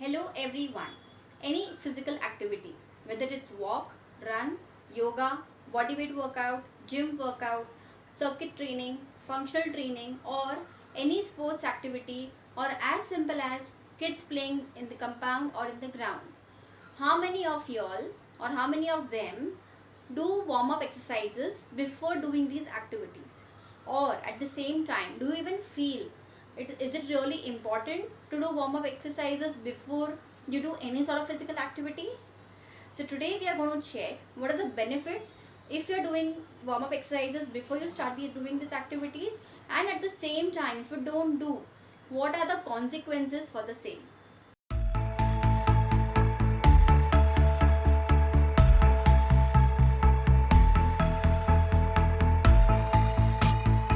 Hello everyone. Any physical activity, whether it's walk, run, yoga, bodyweight workout, gym workout, circuit training, functional training, or any sports activity, or as simple as kids playing in the compound or in the ground. How many of y'all or how many of them do warm up exercises before doing these activities? Or at the same time, do you even feel is it really important to do warm up exercises before you do any sort of physical activity? So today we are going to check what are the benefits if you are doing warm up exercises before you start doing these activities, and at the same time if you don't do, what are the consequences for the same.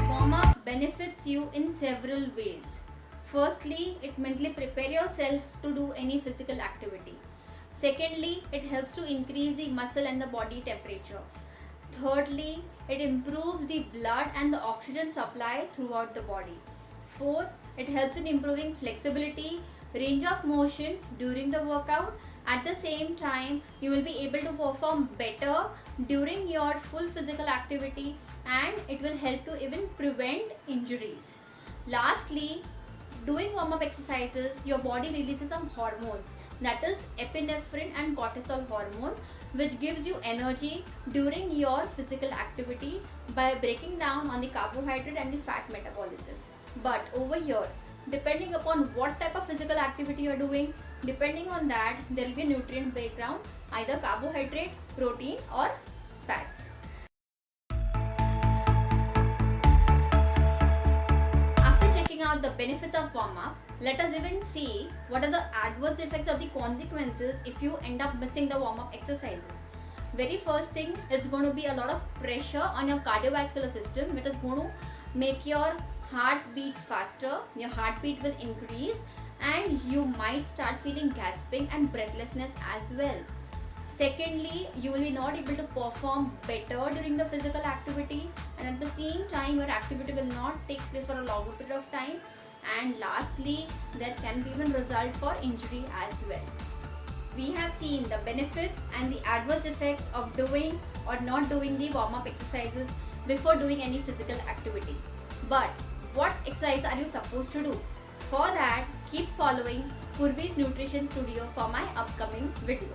Warm up benefits you in several ways. Firstly, it mentally prepare yourself to do any physical activity. Secondly, it helps to increase the muscle and the body temperature. Thirdly, it improves the blood and the oxygen supply throughout the body. Fourth, it helps in improving flexibility, range of motion during the workout. At the same time, you will be able to perform better during your full physical activity, and it will help to even prevent injuries. Lastly, doing warm up exercises, your body releases some hormones, that is epinephrine and cortisol hormone, which gives you energy during your physical activity by breaking down on the carbohydrate and the fat metabolism. But over here, depending upon what type of physical activity you are doing, depending on that there will be a nutrient breakdown, either carbohydrate, protein or fats. After checking out the benefits of warm up, let us even see what are the adverse effects of the consequences if you end up missing the warm up exercises. Very first thing, it's going to be a lot of pressure on your cardiovascular system, which is going to make your heart beat faster, your heartbeat will increase, and you might start feeling gasping and breathlessness as well. Secondly, you will be not able to perform better during the physical activity, and at the same time your activity will not take place for a longer period of time. And lastly, there can be even result for injury as well. We have seen the benefits and the adverse effects of doing or not doing the warm-up exercises before doing any physical activity. But what exercise are you supposed to do? For that, keep following Purvi's Nutrition Studio for my upcoming video.